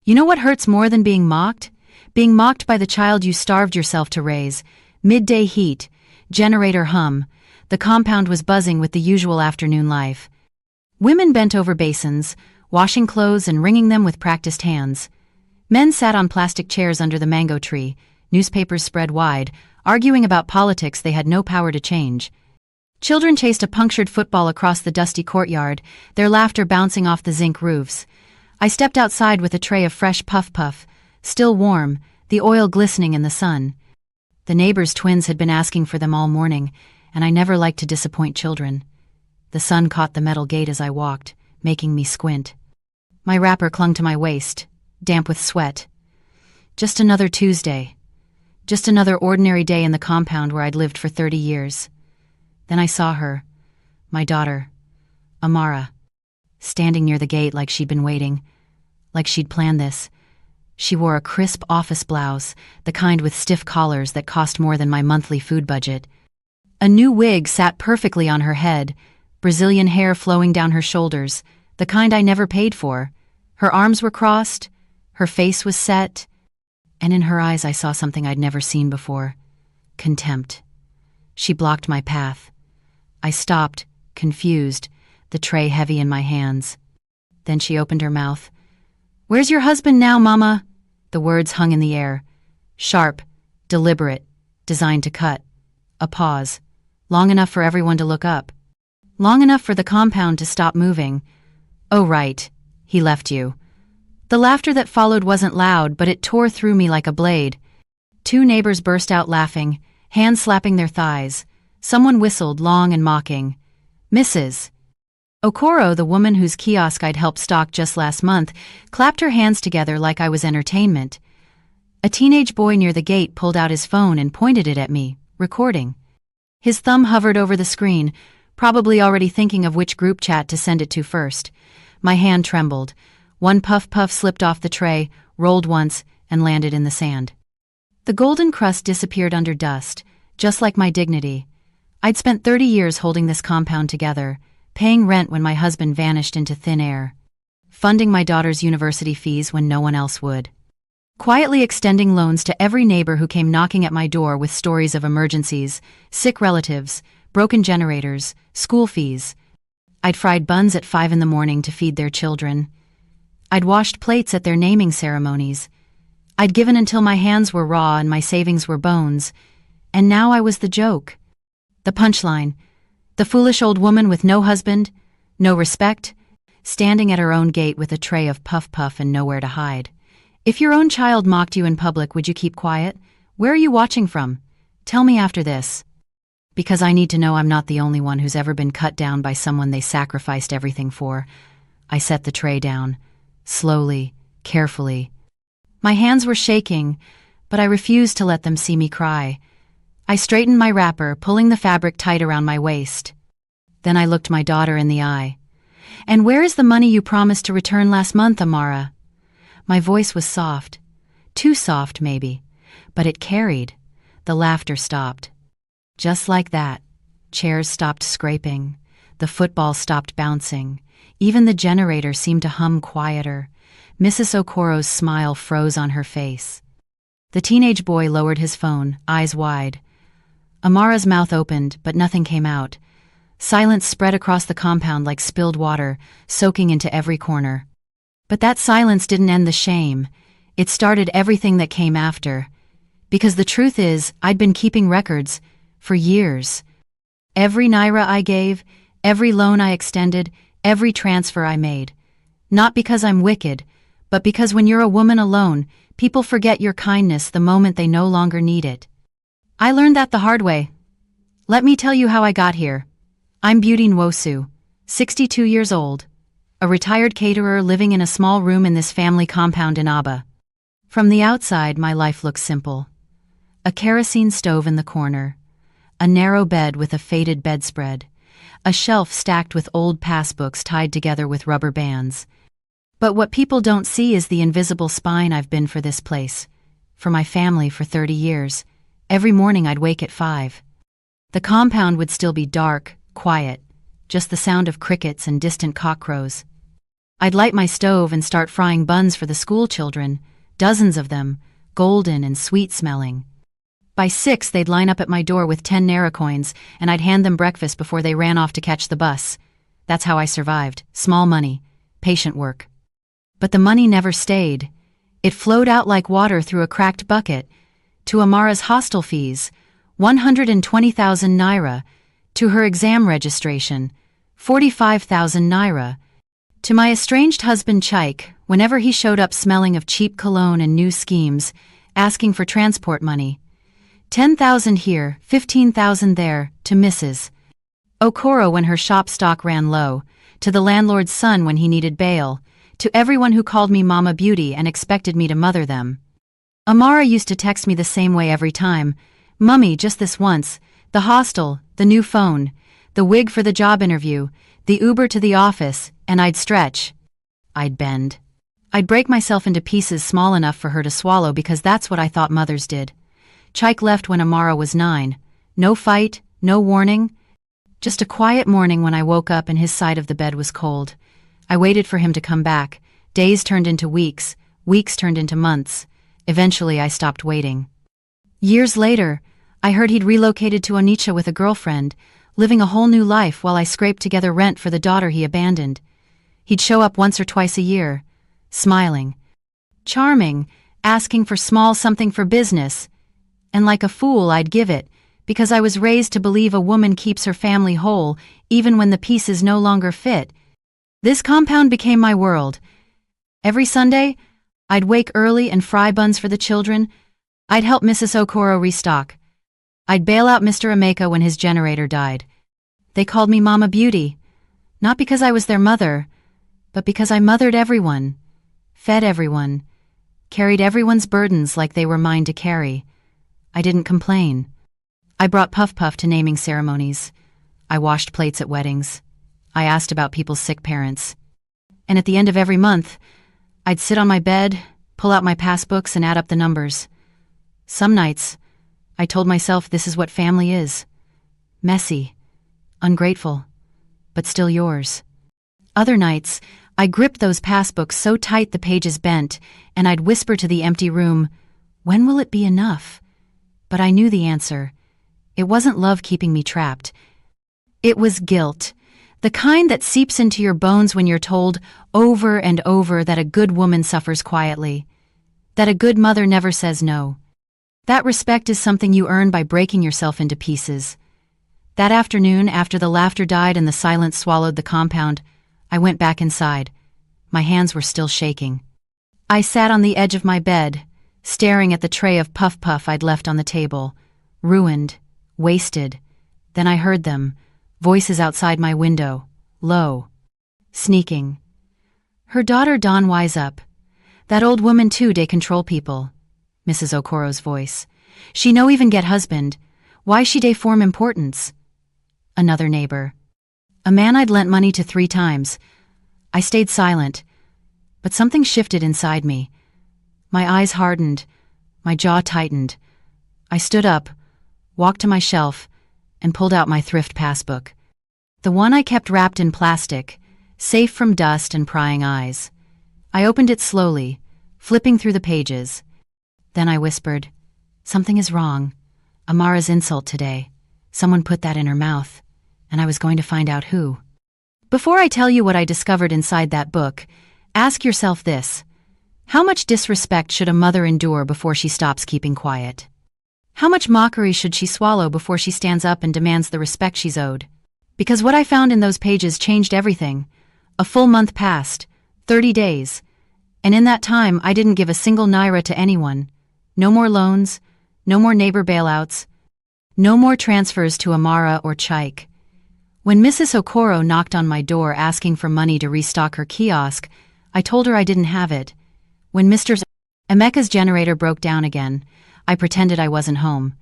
You know what hurts more than being mocked? Being mocked by the child you starved yourself to raise. Midday heat, generator hum. The compound was buzzing with the usual afternoon life. Women bent over basins, washing clothes and wringing them with practiced hands. Men sat on plastic chairs under the mango tree, newspapers spread wide, arguing about politics they had no power to change. Children chased a punctured football across the dusty courtyard, their laughter bouncing off the zinc roofs. I stepped outside with a tray of fresh puff-puff, still warm, the oil glistening in the sun. The neighbors' twins had been asking for them all morning, and I never liked to disappoint children. The sun caught the metal gate as I walked, making me squint. My wrapper clung to my waist, damp with sweat. Just another Tuesday. Just another ordinary day in the compound where I'd lived for 30 years. Then I saw her, my daughter, Amara, standing near the gate like she'd been waiting, like she'd planned this. She wore a crisp office blouse, the kind with stiff collars that cost more than my monthly food budget. A new wig sat perfectly on her head, Brazilian hair flowing down her shoulders, the kind I never paid for. Her arms were crossed, her face was set, and in her eyes I saw something I'd never seen before: contempt. She blocked my path. I stopped, confused, the tray heavy in my hands. Then she opened her mouth. "Where's your husband now, Mama?" The words hung in the air. Sharp, deliberate, designed to cut. A pause. Long enough for everyone to look up. Long enough for the compound to stop moving. "Oh, right. He left you." The laughter that followed wasn't loud, but it tore through me like a blade. Two neighbors burst out laughing, hands slapping their thighs. Someone whistled, long and mocking. Mrs. Okoro, the woman whose kiosk I'd helped stock just last month, clapped her hands together like I was entertainment. A teenage boy near the gate pulled out his phone and pointed it at me, recording. His thumb hovered over the screen, probably already thinking of which group chat to send it to first. My hand trembled. One puff-puff slipped off the tray, rolled once, and landed in the sand. The golden crust disappeared under dust, just like my dignity. I'd spent 30 years holding this compound together, paying rent when my husband vanished into thin air, funding my daughter's university fees when no one else would, quietly extending loans to every neighbor who came knocking at my door with stories of emergencies, sick relatives, broken generators, school fees. I'd fried buns at 5 in the morning to feed their children. I'd washed plates at their naming ceremonies. I'd given until my hands were raw and my savings were bones. And now I was the joke. The punchline. The foolish old woman with no husband, no respect, standing at her own gate with a tray of puff-puff and nowhere to hide. If your own child mocked you in public, would you keep quiet? Where are you watching from? Tell me after this. Because I need to know I'm not the only one who's ever been cut down by someone they sacrificed everything for. I set the tray down, slowly, carefully. My hands were shaking, but I refused to let them see me cry. I straightened my wrapper, pulling the fabric tight around my waist. Then I looked my daughter in the eye. "And where is the money you promised to return last month, Amara?" My voice was soft. Too soft, maybe. But it carried. The laughter stopped. Just like that. Chairs stopped scraping. The football stopped bouncing. Even the generator seemed to hum quieter. Mrs. Okoro's smile froze on her face. The teenage boy lowered his phone, eyes wide. Amara's mouth opened, but nothing came out. Silence spread across the compound like spilled water, soaking into every corner. But that silence didn't end the shame. It started everything that came after. Because the truth is, I'd been keeping records for years. Every naira I gave, every loan I extended, every transfer I made. Not because I'm wicked, but because when you're a woman alone, people forget your kindness the moment they no longer need it. I learned that the hard way. Let me tell you how I got here. I'm Beauty Nwosu, 62 years old, a retired caterer living in a small room in this family compound in Aba. From the outside, my life looks simple. A kerosene stove in the corner, a narrow bed with a faded bedspread, a shelf stacked with old passbooks tied together with rubber bands. But what people don't see is the invisible spine I've been for this place, for my family for 30 years. Every morning I'd wake at 5. The compound would still be dark, quiet, just the sound of crickets and distant cockcrows. I'd light my stove and start frying buns for the school children, dozens of them, golden and sweet-smelling. By 6, they'd line up at my door with 10 Naira coins, and I'd hand them breakfast before they ran off to catch the bus. That's how I survived. Small money, patient work. But the money never stayed. It flowed out like water through a cracked bucket. To Amara's hostel fees, 120,000 Naira. To her exam registration, 45,000 Naira. To my estranged husband Chaik, whenever he showed up smelling of cheap cologne and new schemes, asking for transport money. 10,000 here, 15,000 there, to Mrs. Okoro when her shop stock ran low, to the landlord's son when he needed bail, to everyone who called me Mama Beauty and expected me to mother them. Amara used to text me the same way every time. Mummy, just this once, the hostel, the new phone, the wig for the job interview, the Uber to the office, and I'd stretch. I'd bend. I'd break myself into pieces small enough for her to swallow because that's what I thought mothers did. Chaik left when Amara was 9. No fight, no warning. Just a quiet morning when I woke up and his side of the bed was cold. I waited for him to come back. Days turned into weeks, weeks turned into months. Eventually I stopped waiting. Years later, I heard he'd relocated to Onitsha with a girlfriend, living a whole new life while I scraped together rent for the daughter he abandoned. He'd show up once or twice a year, smiling, charming, asking for small something for business. And like a fool I'd give it, because I was raised to believe a woman keeps her family whole, even when the pieces no longer fit. This compound became my world. Every Sunday, I'd wake early and fry buns for the children. I'd help Mrs. Okoro restock. I'd bail out Mr. Emeka when his generator died. They called me Mama Beauty, not because I was their mother, but because I mothered everyone, fed everyone, carried everyone's burdens like they were mine to carry. I didn't complain. I brought Puff Puff to naming ceremonies. I washed plates at weddings. I asked about people's sick parents. And at the end of every month, I'd sit on my bed, pull out my passbooks and add up the numbers. Some nights, I told myself this is what family is. Messy, ungrateful, but still yours. Other nights, I gripped those passbooks so tight the pages bent, and I'd whisper to the empty room, "When will it be enough?" But I knew the answer. It wasn't love keeping me trapped. It was guilt, the kind that seeps into your bones when you're told over and over that a good woman suffers quietly, that a good mother never says no. That respect is something you earn by breaking yourself into pieces. That afternoon, after the laughter died and the silence swallowed the compound, I went back inside. My hands were still shaking. I sat on the edge of my bed, staring at the tray of Puff Puff I'd left on the table, ruined, wasted. Then I heard them, voices outside my window, low, sneaking. Her daughter Dawn wise up. That old woman too dey control people. Mrs. Okoro's voice. She no even get husband. Why she dey form importance? Another neighbor. A man I'd lent money to 3 times. I stayed silent, but something shifted inside me. My eyes hardened, my jaw tightened. I stood up, walked to my shelf, and pulled out my thrift passbook. The one I kept wrapped in plastic, safe from dust and prying eyes. I opened it slowly, flipping through the pages. Then I whispered, "Something is wrong. Amara's insult today. Someone put that in her mouth, and I was going to find out who." Before I tell you what I discovered inside that book, ask yourself this. How much disrespect should a mother endure before she stops keeping quiet? How much mockery should she swallow before she stands up and demands the respect she's owed? Because what I found in those pages changed everything. A full month passed, 30 days, and in that time I didn't give a single Naira to anyone. No more loans, no more neighbor bailouts, no more transfers to Amara or Chaik. When Mrs. Okoro knocked on my door asking for money to restock her kiosk, I told her I didn't have it. When Mr. Emeka's generator broke down again, I pretended I wasn't home.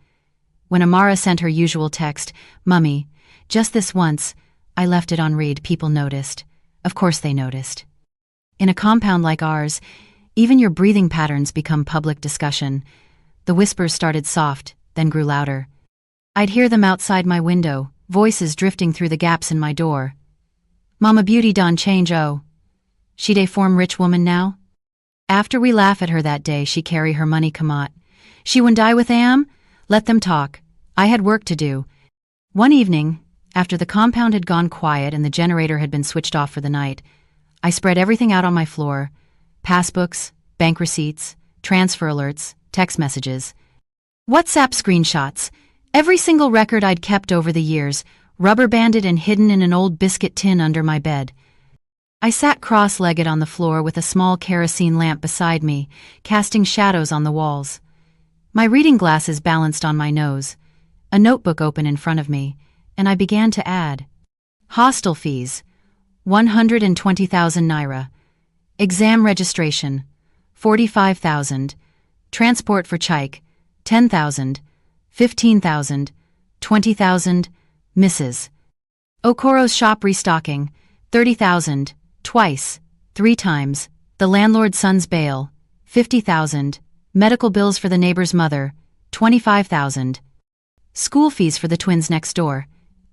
When Amara sent her usual text, "Mummy, just this once," I left it on read. People noticed. Of course they noticed. In a compound like ours, even your breathing patterns become public discussion. The whispers started soft, then grew louder. I'd hear them outside my window, voices drifting through the gaps in my door. "Mama Beauty done change oh. She dey form rich woman now? After we laugh at her that day, she carry her money come out. She wouldn't die with am? Let them talk. I had work to do. One evening, after the compound had gone quiet and the generator had been switched off for the night, I spread everything out on my floor. Passbooks, bank receipts, transfer alerts, text messages, WhatsApp screenshots, every single record I'd kept over the years, rubber-banded and hidden in an old biscuit tin under my bed. I sat cross-legged on the floor with a small kerosene lamp beside me, casting shadows on the walls. My reading glasses balanced on my nose, a notebook open in front of me, and I began to add. Hostel fees, 120,000 naira. Exam registration, 45,000. Transport for Chike, 10,000. 15,000. 20,000. Mrs. Okoro's shop restocking, 30,000. Twice, 3 times. The landlord's son's bail, 50,000. Medical bills for the neighbor's mother, 25,000. School fees for the twins next door,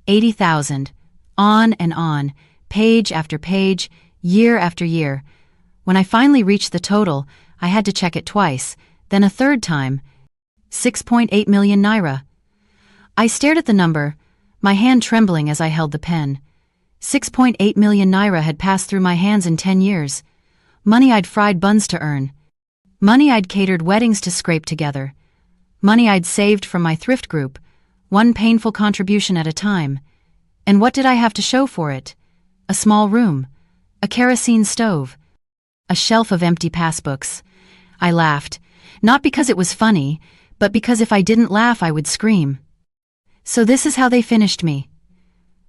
80,000. On and on, page after page, year after year. When I finally reached the total, I had to check it twice, then a third time. 6.8 million naira. I stared at the number, my hand trembling as I held the pen. 6.8 million naira had passed through my hands in 10 years. Money I'd fried buns to earn. Money I'd catered weddings to scrape together. Money I'd saved from my thrift group, one painful contribution at a time. And what did I have to show for it? A small room, a kerosene stove, a shelf of empty passbooks. I laughed, not because it was funny, but because if I didn't laugh I would scream. So this is how they finished me.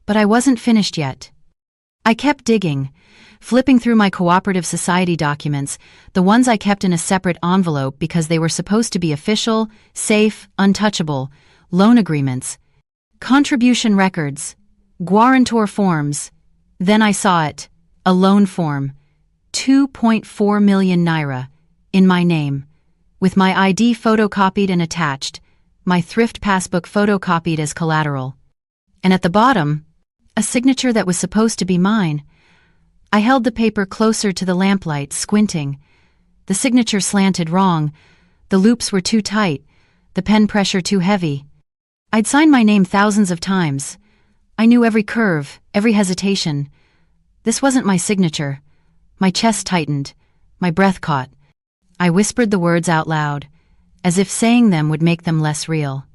But I wasn't finished yet. I kept digging, flipping through my cooperative society documents, the ones I kept in a separate envelope because they were supposed to be official, safe, untouchable, loan agreements, contribution records, guarantor forms. Then I saw it, a loan form, 2.4 million naira, in my name, with my ID photocopied and attached, my thrift passbook photocopied as collateral. And at the bottom, a signature that was supposed to be mine. I held the paper closer to the lamplight, squinting. The signature slanted wrong. The loops were too tight, the pen pressure too heavy. I'd signed my name thousands of times. I knew every curve, every hesitation. This wasn't my signature. My chest tightened, my breath caught. I whispered the words out loud, as if saying them would make them less real.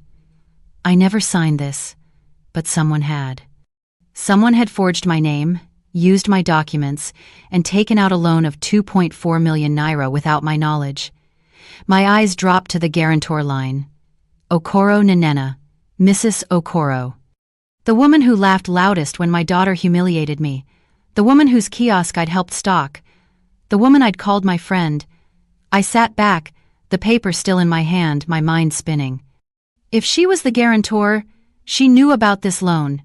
I never signed this, but someone had. Someone had forged my name, used my documents, and taken out a loan of 2.4 million naira without my knowledge. My eyes dropped to the guarantor line. Okoro Nenena, Mrs. Okoro. The woman who laughed loudest when my daughter humiliated me. The woman whose kiosk I'd helped stock. The woman I'd called my friend. I sat back, the paper still in my hand, my mind spinning. If she was the guarantor, she knew about this loan.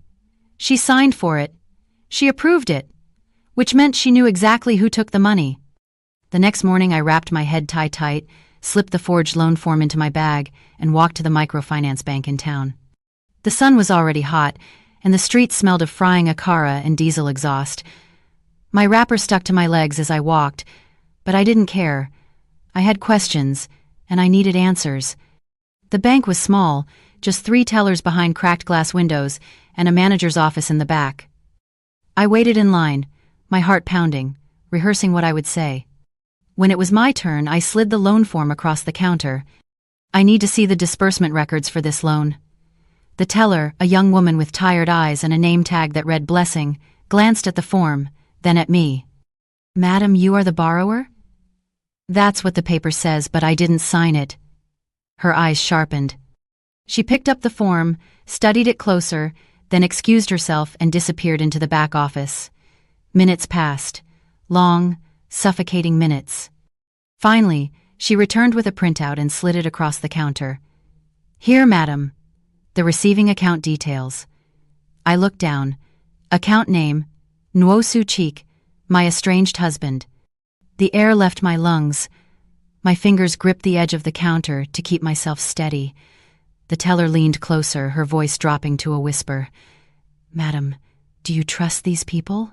She signed for it. She approved it. Which meant she knew exactly who took the money. The next morning I wrapped my head tie tight, slipped the forged loan form into my bag, and walked to the microfinance bank in town. The sun was already hot, and the streets smelled of frying akara and diesel exhaust. My wrapper stuck to my legs as I walked, but I didn't care. I had questions, and I needed answers. The bank was small, just 3 tellers behind cracked glass windows, and a manager's office in the back. I waited in line, my heart pounding, rehearsing what I would say. When it was my turn, I slid the loan form across the counter. I need to see the disbursement records for this loan. The teller, a young woman with tired eyes and a name tag that read Blessing, glanced at the form, then at me. Madam, you are the borrower? That's what the paper says, but I didn't sign it. Her eyes sharpened. She picked up the form, studied it closer, then excused herself and disappeared into the back office. Minutes passed. Long, suffocating minutes. Finally, she returned with a printout and slid it across the counter. Here, madam. The receiving account details. I looked down. Account name, Nwosu Cheek, my estranged husband. The air left my lungs. My fingers gripped the edge of the counter to keep myself steady. The teller leaned closer, her voice dropping to a whisper. Madam, do you trust these people?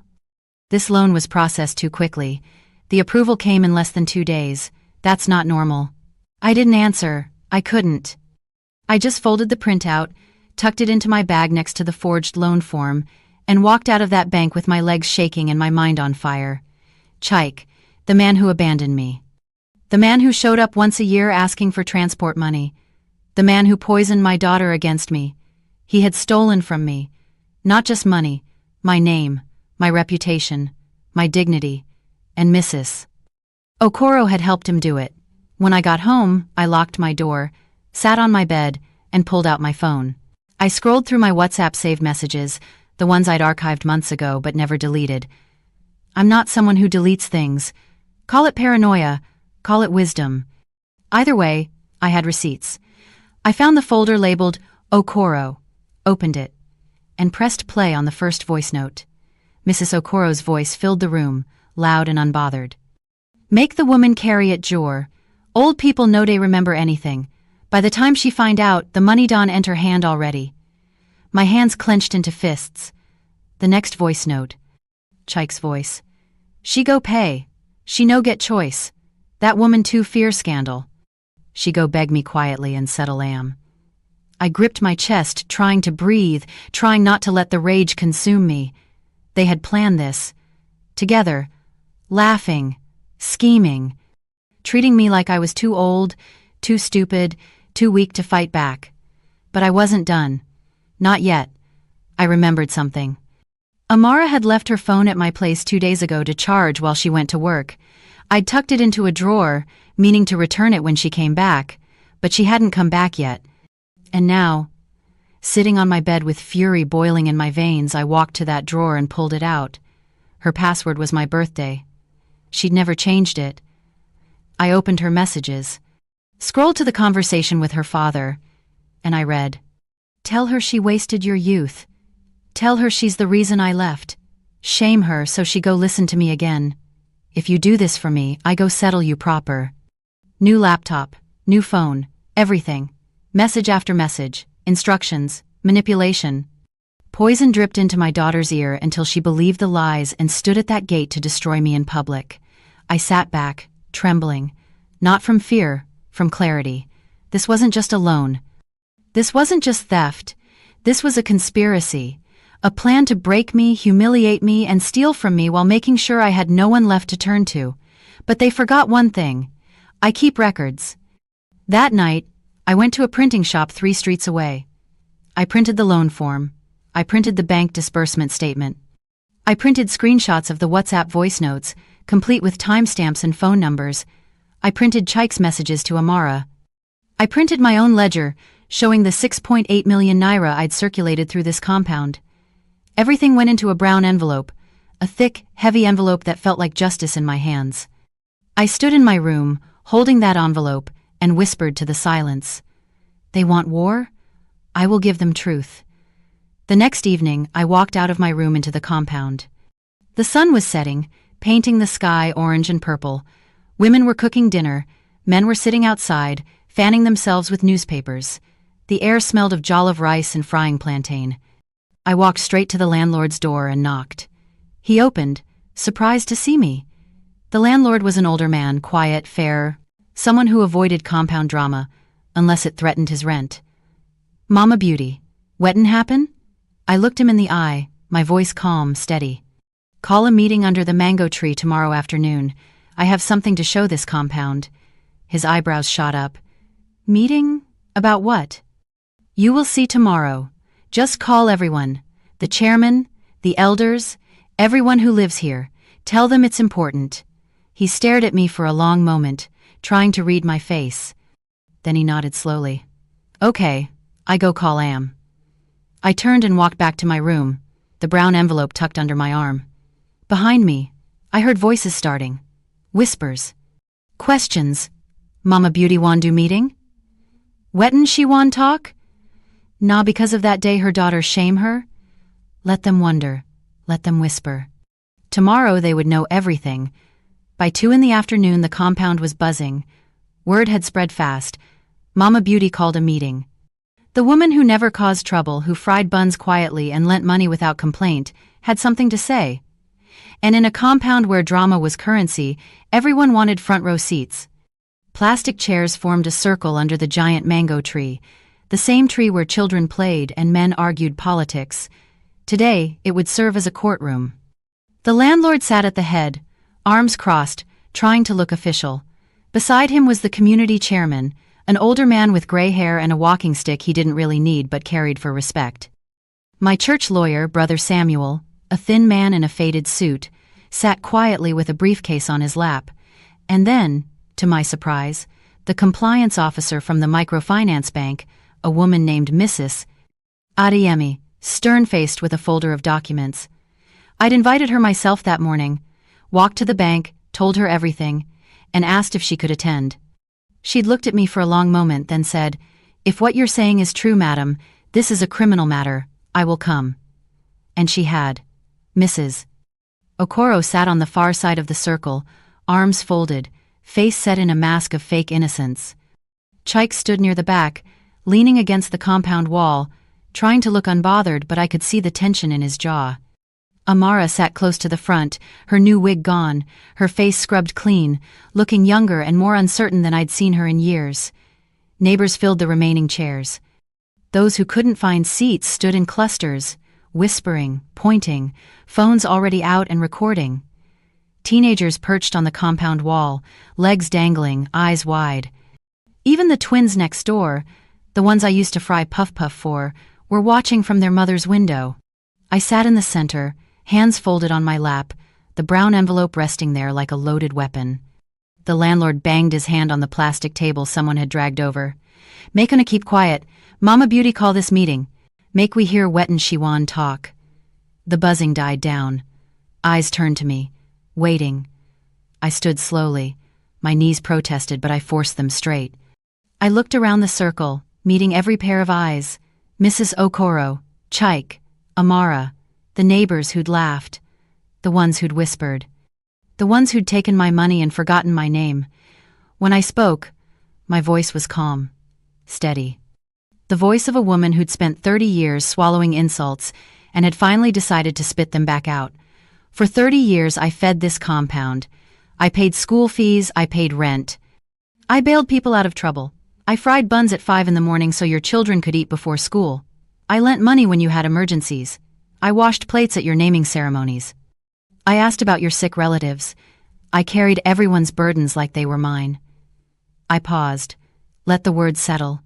This loan was processed too quickly. The approval came in less than 2 days. That's not normal. I didn't answer. I couldn't. I just folded the printout, tucked it into my bag next to the forged loan form, and walked out of that bank with my legs shaking and my mind on fire. Chaik, the man who abandoned me. The man who showed up once a year asking for transport money. The man who poisoned my daughter against me. He had stolen from me. Not just money, my name, my reputation, my dignity, and Mrs. Okoro had helped him do it. When I got home, I locked my door, sat on my bed, and pulled out my phone. I scrolled through my WhatsApp saved messages, the ones I'd archived months ago but never deleted. I'm not someone who deletes things. Call it paranoia, call it wisdom. Either way, I had receipts. I found the folder labeled Okoro, opened it, and pressed play on the first voice note. Mrs. Okoro's voice filled the room, loud and unbothered. Make the woman carry it, Jor. Old people no dey remember anything. By the time she find out, the money done enter hand already. My hands clenched into fists. The next voice note. Chaik's voice. She go pay. She no get choice. That woman too fear scandal. She go beg me quietly and settle am. I gripped my chest, trying to breathe, trying not to let the rage consume me. They had planned this. Together. Laughing. Scheming. Treating me like I was too old, too stupid, too weak to fight back. But I wasn't done. Not yet. I remembered something. Amara had left her phone at my place 2 days ago to charge while she went to work. I'd tucked it into a drawer, meaning to return it when she came back, but she hadn't come back yet. And now, sitting on my bed with fury boiling in my veins, I walked to that drawer and pulled it out. Her password was my birthday. She'd never changed it. I opened her messages, scrolled to the conversation with her father, and I read, "Tell her she wasted your youth. Tell her she's the reason I left. Shame her so she go listen to me again. If you do this for me, I go settle you proper." New laptop, new phone, everything. Message after message, instructions, manipulation. Poison dripped into my daughter's ear until she believed the lies and stood at that gate to destroy me in public. I sat back, trembling. Not from fear, from clarity. This wasn't just a loan. This wasn't just theft. This was a conspiracy. A plan to break me, humiliate me, and steal from me while making sure I had no one left to turn to. But they forgot one thing. I keep records. That night, I went to a printing shop 3 streets away. I printed the loan form. I printed the bank disbursement statement. I printed screenshots of the WhatsApp voice notes, complete with timestamps and phone numbers. I printed Chaik's messages to Amara. I printed my own ledger, showing the 6.8 million naira I'd circulated through this compound. Everything went into a brown envelope, a thick, heavy envelope that felt like justice in my hands. I stood in my room, holding that envelope, and whispered to the silence. They want war? I will give them truth. The next evening, I walked out of my room into the compound. The sun was setting, painting the sky orange and purple. Women were cooking dinner, men were sitting outside, fanning themselves with newspapers. The air smelled of jollof rice and frying plantain. I walked straight to the landlord's door and knocked. He opened, surprised to see me. The landlord was an older man, quiet, fair, someone who avoided compound drama, unless it threatened his rent. "Mama Beauty, weddin' happen?" I looked him in the eye, my voice calm, steady. "Call a meeting under the mango tree tomorrow afternoon. I have something to show this compound." His eyebrows shot up. "Meeting? About what?" "You will see tomorrow. Just call everyone. The chairman, the elders, everyone who lives here. Tell them it's important." He stared at me for a long moment, trying to read my face. Then he nodded slowly. "Okay, I go call Am." I turned and walked back to my room, the brown envelope tucked under my arm. Behind me, I heard voices starting. Whispers. Questions. "Mama Beauty wan do meeting? Wetin she wan talk? Nah, because of that day her daughter shame her?" Let them wonder. Let them whisper. Tomorrow they would know everything. By 2 in the afternoon the compound was buzzing. Word had spread fast. Mama Beauty called a meeting. The woman who never caused trouble, who fried buns quietly and lent money without complaint, had something to say. And in a compound where drama was currency, everyone wanted front row seats. Plastic chairs formed a circle under the giant mango tree, the same tree where children played and men argued politics. Today, it would serve as a courtroom. The landlord sat at the head, arms crossed, trying to look official. Beside him was the community chairman, an older man with gray hair and a walking stick he didn't really need but carried for respect. My church lawyer, Brother Samuel, a thin man in a faded suit, sat quietly with a briefcase on his lap, and then, to my surprise, the compliance officer from the microfinance bank, a woman named Mrs. Adeyemi, stern-faced with a folder of documents. I'd invited her myself that morning, walked to the bank, told her everything, and asked if she could attend. She'd looked at me for a long moment, then said, "If what you're saying is true, madam, this is a criminal matter, I will come." And she had. Mrs. Okoro sat on the far side of the circle, arms folded, face set in a mask of fake innocence. Chike stood near the back, leaning against the compound wall, trying to look unbothered, but I could see the tension in his jaw. Amara sat close to the front, her new wig gone, her face scrubbed clean, looking younger and more uncertain than I'd seen her in years. Neighbors filled the remaining chairs. Those who couldn't find seats stood in clusters, whispering, pointing, phones already out and recording. Teenagers perched on the compound wall, legs dangling, eyes wide. Even the twins next door, the ones I used to fry puff-puff for, were watching from their mother's window. I sat in the center, hands folded on my lap, the brown envelope resting there like a loaded weapon. The landlord banged his hand on the plastic table someone had dragged over. "Make una keep quiet. Mama Beauty call this meeting. Make we hear Wet and Shiwan talk." The buzzing died down. Eyes turned to me, waiting. I stood slowly. My knees protested, but I forced them straight. I looked around the circle, meeting every pair of eyes. Mrs. Okoro, Chike, Amara, the neighbors who'd laughed, the ones who'd whispered, the ones who'd taken my money and forgotten my name. When I spoke, my voice was calm, steady. The voice of a woman who'd spent 30 years swallowing insults and had finally decided to spit them back out. For 30 years I fed this compound. I paid school fees, I paid rent. I bailed people out of trouble. I fried buns at 5 in the morning so your children could eat before school. I lent money when you had emergencies. I washed plates at your naming ceremonies. I asked about your sick relatives. I carried everyone's burdens like they were mine. I paused, let the words settle.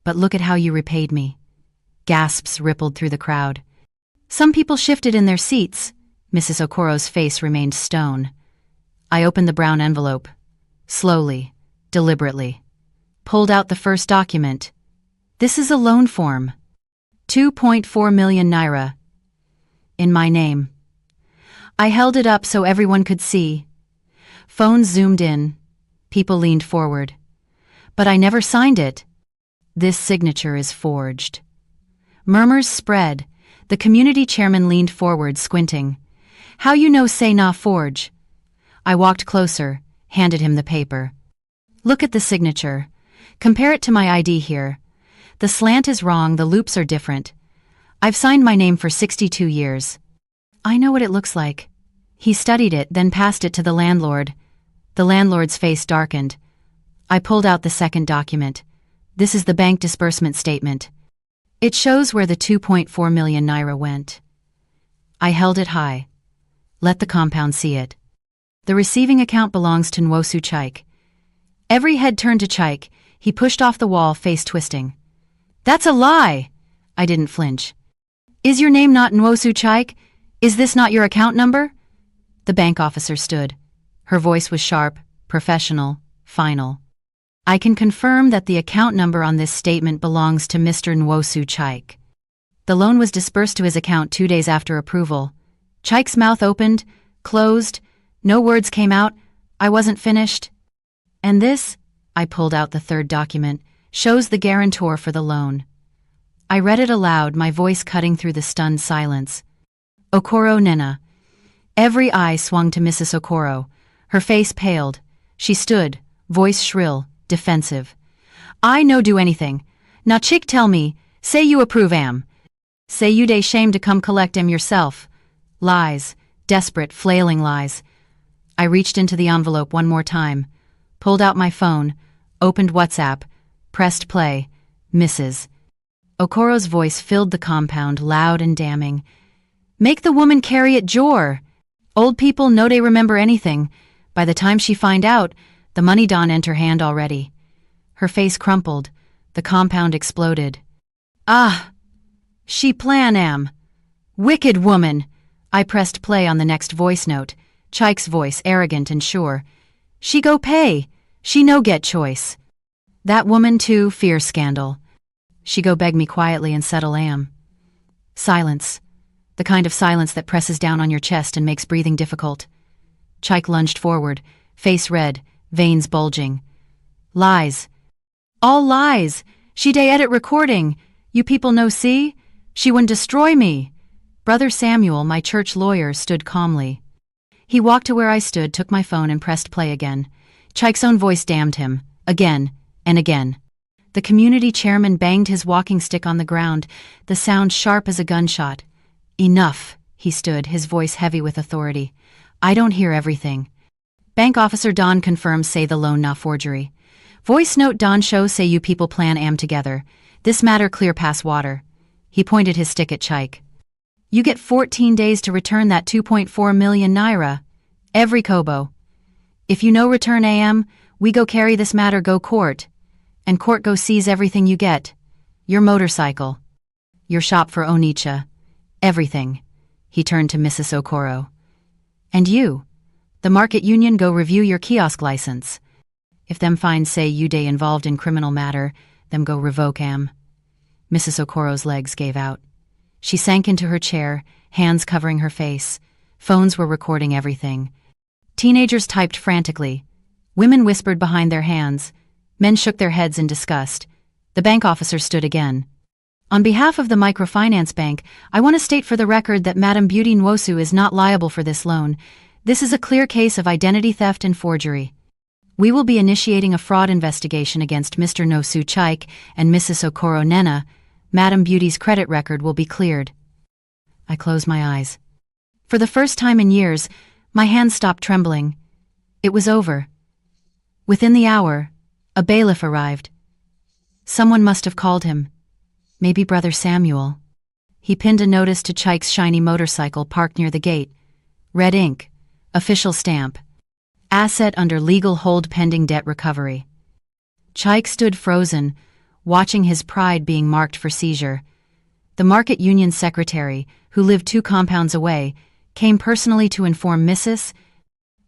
But look at how you repaid me. Gasps rippled through the crowd. Some people shifted in their seats. Mrs. Okoro's face remained stone. I opened the brown envelope. Slowly, deliberately. Pulled out the first document. This is a loan form. 2.4 million naira. In my name. I held it up so everyone could see. Phones zoomed in. People leaned forward. But I never signed it. This signature is forged. Murmurs spread. The community chairman leaned forward, squinting. How you know say na forge? I walked closer, handed him the paper. Look at the signature. Compare it to my ID here. The slant is wrong, the loops are different. I've signed my name for 62 years. I know what it looks like. He studied it, then passed it to the landlord. The landlord's face darkened. I pulled out the second document. This is the bank disbursement statement. It shows where the 2.4 million naira went. I held it high. Let the compound see it. The receiving account belongs to Nwosu Chike. Every head turned to Chike. He pushed off the wall, face twisting. That's a lie! I didn't flinch. Is your name not Nwosu Chike? Is this not your account number? The bank officer stood. Her voice was sharp, professional, final. I can confirm that the account number on this statement belongs to Mr. Nwosu Chike. The loan was disbursed to his account 2 days after approval. Chike's mouth opened, closed, no words came out, I wasn't finished. And this, I pulled out the third document, shows the guarantor for the loan. I read it aloud, my voice cutting through the stunned silence. Okoro Nena. Every eye swung to Mrs. Okoro. Her face paled. She stood, voice shrill, defensive. I no do anything. Na chick tell me, say you approve am. Say you dey shame to come collect am yourself. Lies, desperate, flailing lies. I reached into the envelope one more time, pulled out my phone, opened WhatsApp, pressed play. Mrs. Okoro's voice filled the compound, loud and damning. "Make the woman carry it, Jor. Old people no they remember anything. By the time she find out, the money done enter hand already." Her face crumpled. The compound exploded. "Ah! She plan am. Wicked woman!" I pressed play on the next voice note, Chike's voice arrogant and sure. "She go pay. She no get choice. That woman too, fear scandal. She go beg me quietly and settle am." Silence. The kind of silence that presses down on your chest and makes breathing difficult. Chike lunged forward, face red, veins bulging. "Lies. All lies. She day edit recording. You people no see? She wouldn't destroy me." Brother Samuel, my church lawyer, stood calmly. He walked to where I stood, took my phone and pressed play again. Chike's own voice damned him. Again and again. The community chairman banged his walking stick on the ground, the sound sharp as a gunshot. "Enough," he stood, his voice heavy with authority. "I don't hear everything." Bank officer Don confirms say the loan na forgery. Voice note Don show say you people plan am together. This matter clear pass water. He pointed his stick at Chike. "You get 14 days to return that 2.4 million naira. Every kobo. If you no return am, we go carry this matter go court. And court go seize everything you get. Your motorcycle. Your shop for Onicha. Everything." He turned to Mrs. Okoro. "And you. The market union go review your kiosk license. If them find say you day involved in criminal matter, them go revoke am." Mrs. Okoro's legs gave out. She sank into her chair, hands covering her face. Phones were recording everything. Teenagers typed frantically. Women whispered behind their hands. Men shook their heads in disgust. The bank officer stood again. "On behalf of the microfinance bank, I want to state for the record that Madam Beauty Nwosu is not liable for this loan. This is a clear case of identity theft and forgery. We will be initiating a fraud investigation against Mr. Nosu Chike and Mrs. Okoro Nena. Madam Beauty's credit record will be cleared." I closed my eyes. For the first time in years, my hands stopped trembling. It was over. Within the hour, a bailiff arrived. Someone must have called him. Maybe Brother Samuel. He pinned a notice to Chike's shiny motorcycle parked near the gate. Red ink. Official stamp. Asset under legal hold pending debt recovery. Chike stood frozen, watching his pride being marked for seizure. The market union secretary, who lived 2 compounds away, came personally to inform Mrs.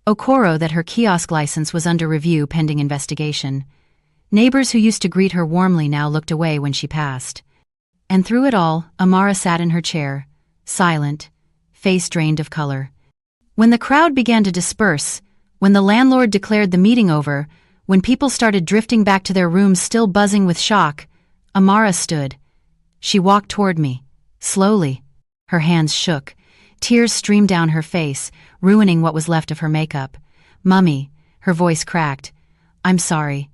Okoro that her kiosk license was under review pending investigation. Neighbors who used to greet her warmly now looked away when she passed. And through it all, Amara sat in her chair, silent, face drained of color. When the crowd began to disperse, when the landlord declared the meeting over, when people started drifting back to their rooms still buzzing with shock, Amara stood. She walked toward me, slowly. Her hands shook. Tears streamed down her face, ruining what was left of her makeup. "Mummy," her voice cracked. "I'm sorry."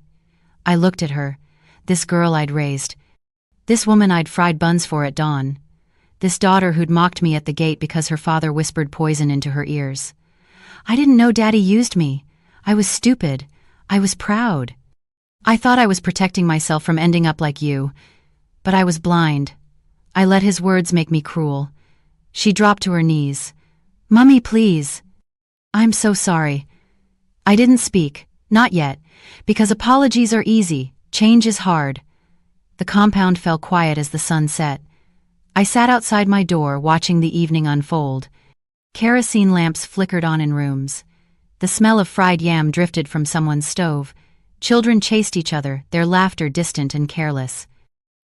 I looked at her. This girl I'd raised. This woman I'd fried buns for at dawn. This daughter who'd mocked me at the gate because her father whispered poison into her ears. I didn't know Daddy used me. I was stupid. I was proud. I thought I was protecting myself from ending up like you. But I was blind. I let his words make me cruel. She dropped to her knees. "Mummy, please." "I'm so sorry." I didn't speak, not yet, because apologies are easy, change is hard. The compound fell quiet as the sun set. I sat outside my door watching the evening unfold. Kerosene lamps flickered on in rooms. The smell of fried yam drifted from someone's stove. Children chased each other, their laughter distant and careless.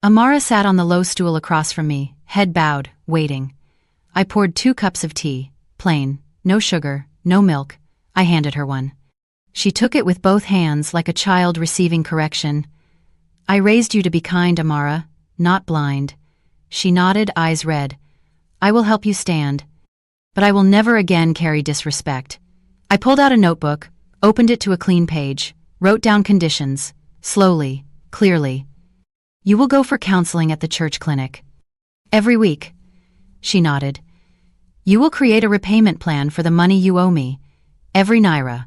Amara sat on the low stool across from me, head bowed, waiting. I poured 2 cups of tea, plain, no sugar, no milk. I handed her one. She took it with both hands like a child receiving correction. "I raised you to be kind, Amara, not blind." She nodded, eyes red. "I will help you stand. But I will never again carry disrespect." I pulled out a notebook, opened it to a clean page, wrote down conditions, slowly, clearly. "You will go for counseling at the church clinic. Every week." She nodded. You will create a repayment plan for the money you owe me. Every naira.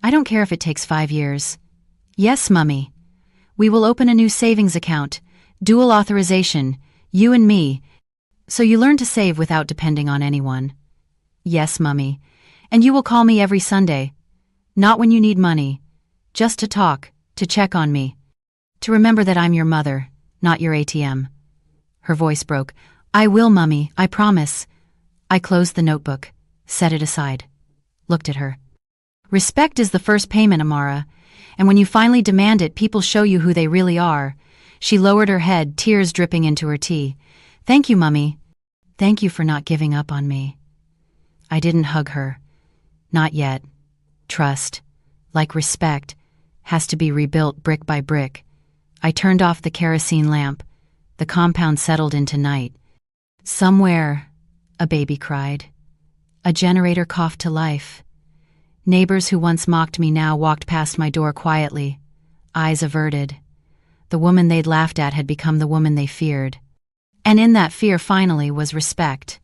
I don't care if it takes 5 years. Yes, Mummy. We will open a new savings account, dual authorization, you and me, so you learn to save without depending on anyone. Yes, Mummy. And you will call me every Sunday. Not when you need money. Just to talk, to check on me. To remember that I'm your mother, not your ATM. Her voice broke. I will, Mummy, I promise. I closed the notebook, set it aside, looked at her. Respect is the first payment, Amara, and when you finally demand it, people show you who they really are. She lowered her head, tears dripping into her tea. Thank you, Mummy. Thank you for not giving up on me. I didn't hug her. Not yet. Trust, like respect, has to be rebuilt brick by brick. I turned off the kerosene lamp. The compound settled into night. Somewhere, a baby cried. A generator coughed to life. Neighbors who once mocked me now walked past my door quietly, eyes averted. The woman they'd laughed at had become the woman they feared. And in that fear finally was respect.